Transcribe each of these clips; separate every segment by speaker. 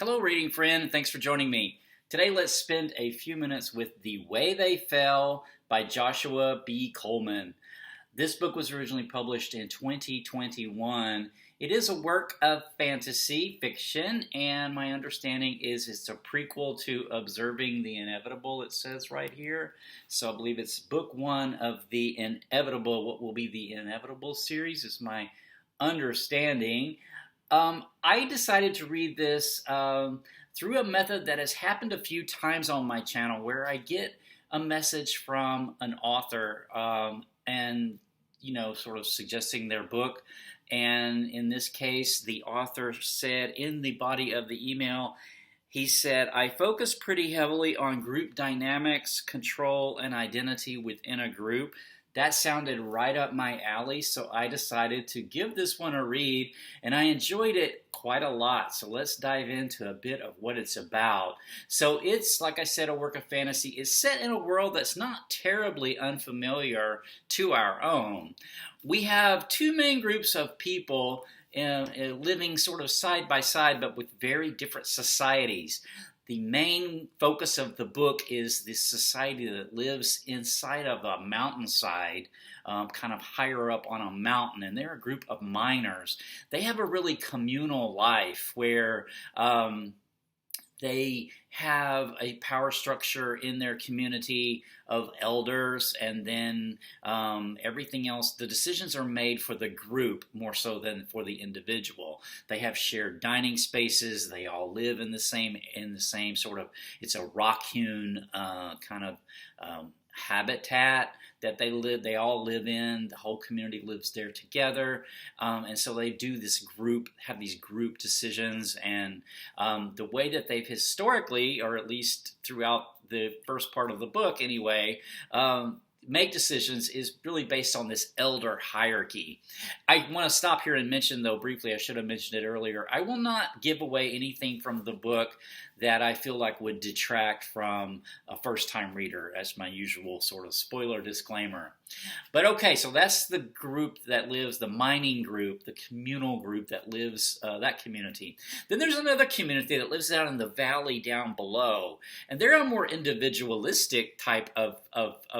Speaker 1: Hello, reading friend. Thanks for joining me. Today, let's spend a few minutes with The Way They Fell by Joshua B. Coleman. This book was originally published in 2021. It is a work of fantasy fiction, and my understanding is it's a prequel to Observing the Inevitable, it says right here. So I believe it's book one of the Inevitable, what will be the Inevitable series, is my understanding. I decided to read this through a method that has happened a few times on my channel where I get a message from an author and, sort of suggesting their book. And in this case, the author said in the body of the email, he said, I focus pretty heavily on group dynamics, control, and identity within a group. That sounded right up my alley, so I decided to give this one a read, and I enjoyed it quite a lot. So let's dive into a bit of what it's about. So it's, like I said, a work of fantasy. It's set in a world that's not terribly unfamiliar to our own. We have two main groups of people living sort of side by side, but with very different societies. The main focus of the book is this society that lives inside of a mountainside, kind of higher up on a mountain, and they're a group of miners. They have a really communal life where they have a power structure in their community of elders, and then everything else, the decisions are made for the group more so than for the individual. They have shared dining spaces. They all live in the same sort of, it's a rock-hewn kind of habitat that they all live in. The whole community lives there together, and so they do have these group decisions, and the way that they've historically, or at least throughout the first part of the book anyway, make decisions is really based on this elder hierarchy. I want to stop here and mention, though, briefly, I should have mentioned it earlier, I will not give away anything from the book that I feel like would detract from a first-time reader, as my usual sort of spoiler disclaimer. But okay, so that's the group that lives, the mining group, the communal group that lives, that community. Then there's another community that lives out in the valley down below, and they're a more individualistic type of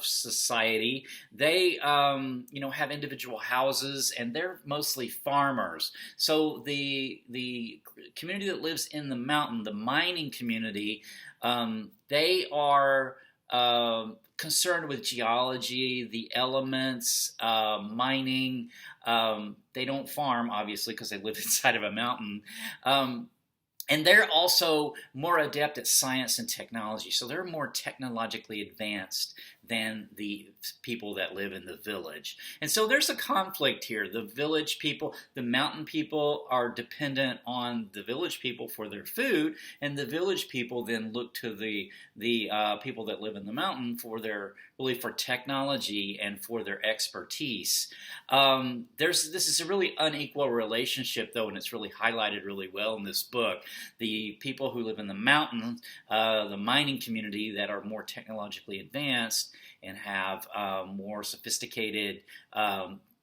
Speaker 1: society. They, have individual houses, and they're mostly farmers. So the community that lives in the mountain, the mining community, they are concerned with geology, the elements, mining. They don't farm, obviously, because they live inside of a mountain. And they're also more adept at science and technology, so they're more technologically advanced than the people that live in the village. And so there's a conflict here. The village people, the mountain people are dependent on the village people for their food, and the village people then look to the people that live in the mountain for for technology and for their expertise. This is a really unequal relationship, though, and it's really highlighted really well in this book. The people who live in the mountain, the mining community that are more technologically advanced and have more sophisticated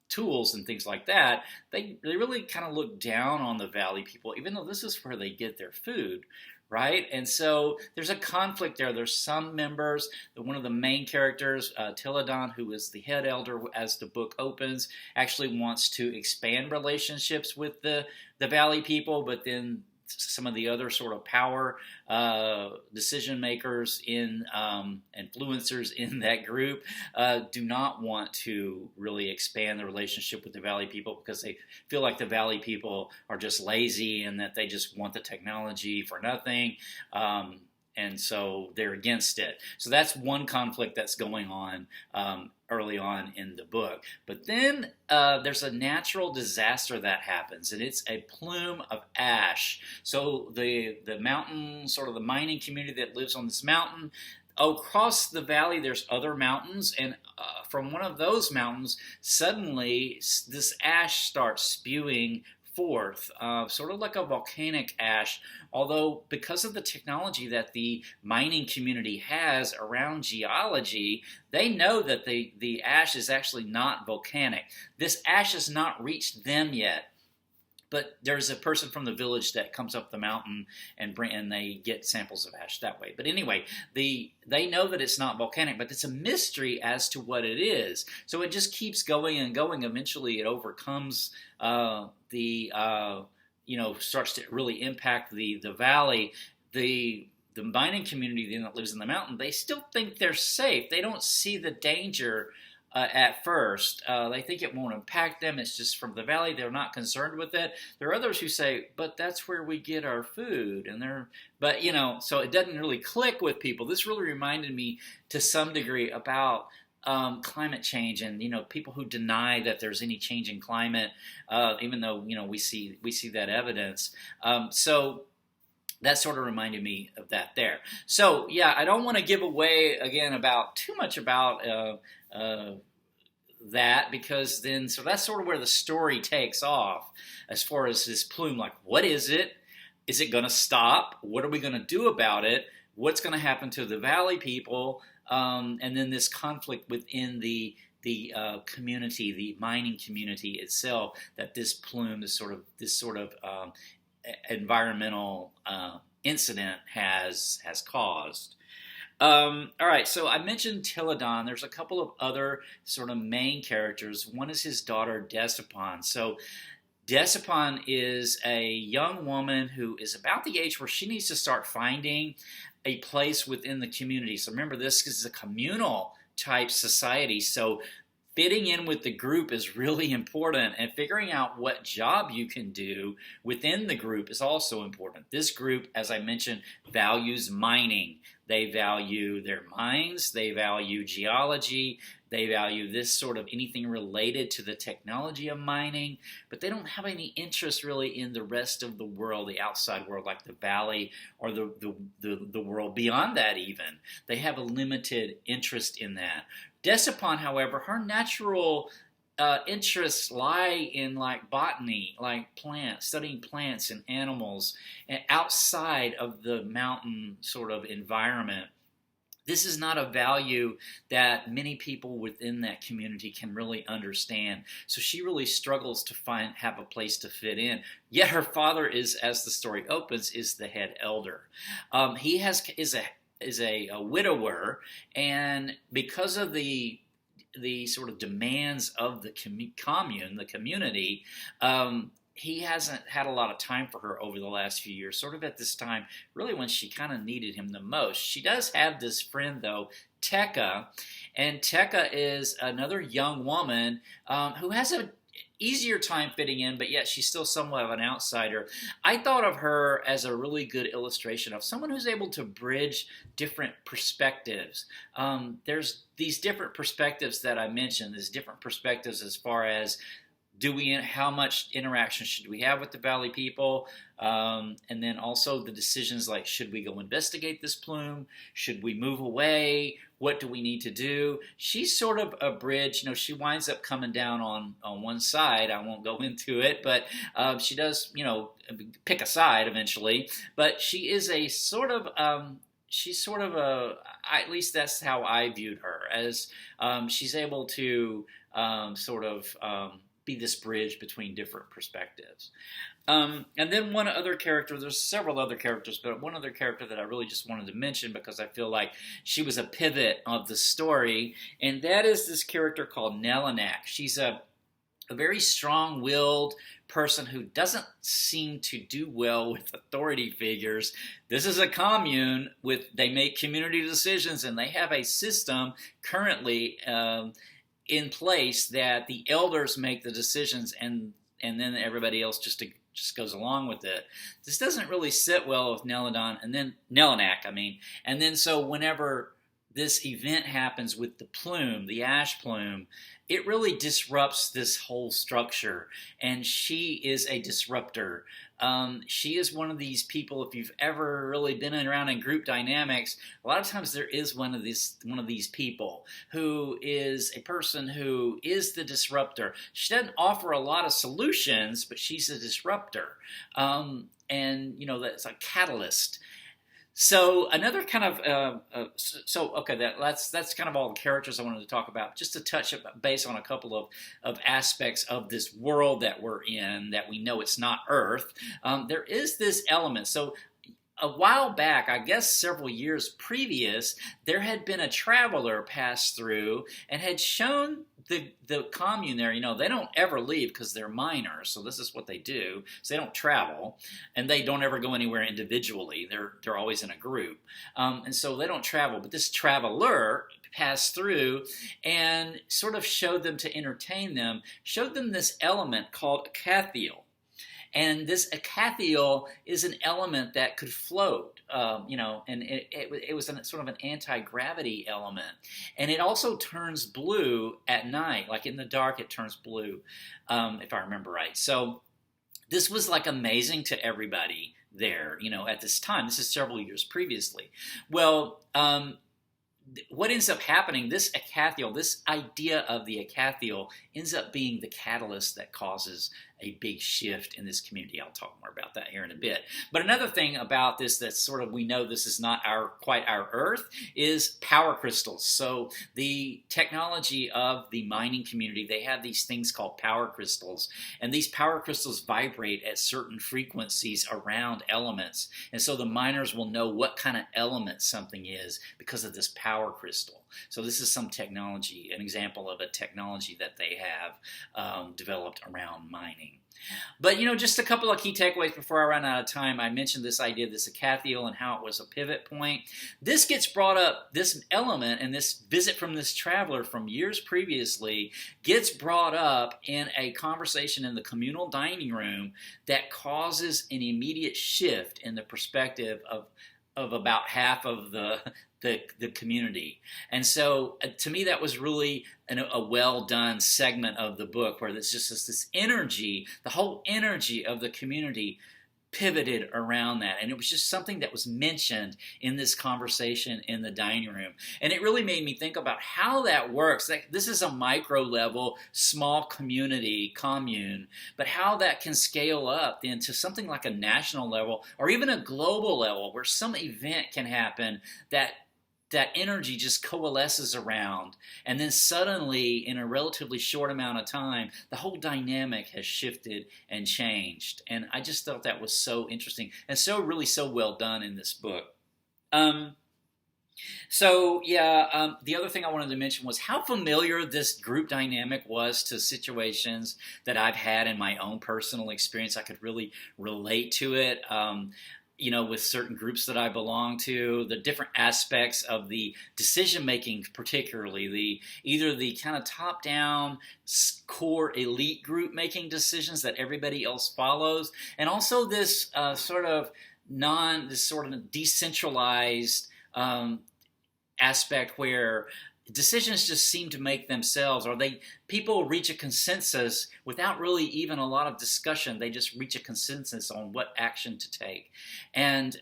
Speaker 1: tools and things like that, they really kind of look down on the valley people, even though this is where they get their food, right? And so there's a conflict there. There's some members, one of the main characters, Teca, who is the head elder as the book opens, actually wants to expand relationships with the valley people, but then some of the other sort of power decision makers influencers in that group do not want to really expand the relationship with the valley people because they feel like the valley people are just lazy and that they just want the technology for nothing. And so they're against it. So that's one conflict that's going on early on in the book. But then there's a natural disaster that happens, and it's a plume of ash. So the mountain, sort of the mining community that lives on this mountain, across the valley there's other mountains, and from one of those mountains, suddenly this ash starts spewing forth, sort of like a volcanic ash, although because of the technology that the mining community has around geology, they know that the ash is actually not volcanic. This ash has not reached them yet. but there's a person from the village that comes up the mountain and they get samples of ash that way. But anyway, they know that it's not volcanic, but it's a mystery as to what it is. So it just keeps going and going. Eventually, it overcomes starts to really impact the valley. The mining community that lives in the mountain, they still think they're safe. They don't see the danger at first. They think it won't impact them. It's just from the valley. They're not concerned with it. There are others who say, but that's where we get our food. So it doesn't really click with people. This really reminded me to some degree about climate change and, people who deny that there's any change in climate, even though, we see that evidence. So that sort of reminded me of that there. So, yeah, I don't want to give away, again, about too much about that, because then, so that's sort of where the story takes off as far as this plume. Like, what is it? Is it going to stop? What are we going to do about it? What's going to happen to the valley people? And then this conflict within the community, the mining community itself, that this plume, this sort of environmental incident has caused. All right, so I mentioned Teledon. There's a couple of other sort of main characters. One is his daughter, Destapon. So Destapon is a young woman who is about the age where she needs to start finding a place within the community. So remember, this is a communal type society. So fitting in with the group is really important, and figuring out what job you can do within the group is also important. This group, as I mentioned, values mining. They value their mines, they value geology, they value this sort of anything related to the technology of mining, but they don't have any interest really in the rest of the world, the outside world, like the valley or the world beyond that even. They have a limited interest in that. Destapon, however, her natural interests lie in like botany, like plants, studying plants and animals, and outside of the mountain sort of environment. This is not a value that many people within that community can really understand. So she really struggles to have a place to fit in. Yet her father is, as the story opens, is the head elder. He is a widower, and because of the sort of demands of the commune, the community, he hasn't had a lot of time for her over the last few years, sort of at this time, really when she kind of needed him the most. She does have this friend, though, Teca, and Teca is another young woman who has an easier time fitting in, but yet she's still somewhat of an outsider. I thought of her as a really good illustration of someone who's able to bridge different perspectives. There's these different perspectives that I mentioned, these different perspectives as far as how much interaction should we have with the valley people? And then also the decisions like, should we go investigate this plume? Should we move away? What do we need to do? She's sort of a bridge. She winds up coming down on one side. I won't go into it, but she does, pick a side eventually. But she is a sort of, at least that's how I viewed her, as she's able to be this bridge between different perspectives. And then one other character, there's several other characters, but one other character that I really just wanted to mention because I feel like she was a pivot of the story, and that is this character called Noellek. She's a very strong-willed person who doesn't seem to do well with authority figures. This is a commune they make community decisions, and they have a system currently in place that the elders make the decisions, and then everybody else just goes along with it. This doesn't really sit well with Noellek, and then so whenever this event happens with the plume, the ash plume, it really disrupts this whole structure, and she is a disruptor. She is one of these people, if you've ever really been around in group dynamics, a lot of times there is one of these people who is a person who is the disruptor. She doesn't offer a lot of solutions, but she's a disruptor. And, that's a catalyst. So another kind of okay, that's kind of all the characters I wanted to talk about. Just to touch base on a couple of aspects of this world that we're in, that we know it's not Earth. There is this element. So a while back, I guess several years previous, there had been a traveler pass through and had shown the commune there. You know, they don't ever leave because they're miners, so this is what they do. So they don't travel, and they don't ever go anywhere individually. They're always in a group, and so they don't travel. But this traveler passed through and sort of showed them, to entertain them, showed them this element called cathial. And this acathial is an element that could float, and it was sort of an anti-gravity element. And it also turns blue at night. Like in the dark, it turns blue, if I remember right. So this was like amazing to everybody there, at this time. This is several years previously. Well, what ends up happening, this acathial, this idea of the acathial ends up being the catalyst that causes a big shift in this community. I'll talk more about that here in a bit. But another thing about this that's sort of, we know this is not quite our Earth, is power crystals. So the technology of the mining community, they have these things called power crystals. And these power crystals vibrate at certain frequencies around elements. And so the miners will know what kind of element something is because of this power crystal. So this is some technology, an example of a technology that they have developed around mining. But, just a couple of key takeaways before I run out of time. I mentioned this idea of this acathial and how it was a pivot point. This gets brought up, this element and this visit from this traveler from years previously gets brought up in a conversation in the communal dining room that causes an immediate shift in the perspective of about half of the community. And so to me, that was really a well done segment of the book, where there's just this energy, the whole energy of the community pivoted around that. And it was just something that was mentioned in this conversation in the dining room. And it really made me think about how that works. This is a micro level, small commune, but how that can scale up into something like a national level or even a global level, where some event can happen that energy just coalesces around, and then suddenly, in a relatively short amount of time, the whole dynamic has shifted and changed. And I just thought that was so interesting and so well done in this book. The other thing I wanted to mention was how familiar this group dynamic was to situations that I've had in my own personal experience. I could really relate to it. With certain groups that I belong to, the different aspects of the decision-making, particularly either the kind of top-down core elite group making decisions that everybody else follows, and also this sort of decentralized aspect where decisions just seem to make themselves, or people reach a consensus without really even a lot of discussion. They just reach a consensus on what action to take. And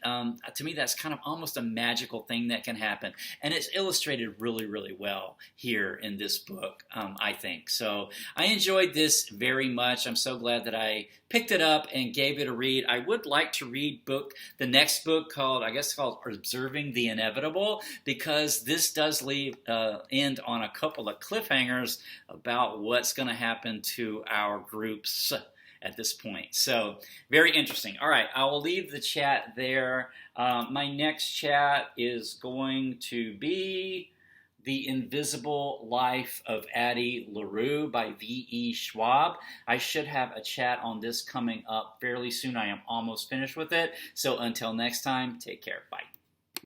Speaker 1: to me, that's kind of almost a magical thing that can happen. And it's illustrated really, really well here in this book, I think. So I enjoyed this very much. I'm so glad that I picked it up and gave it a read. I would like to read the next book called Observing the Inevitable, because this does end on a couple of cliffhangers about what's going to happen to our groups at this point. So very interesting. All right, I will leave the chat there. My next chat is going to be The Invisible Life of Addie LaRue by V.E. Schwab. I should have a chat on this coming up fairly soon. I am almost finished with it. So until next time, take care. Bye.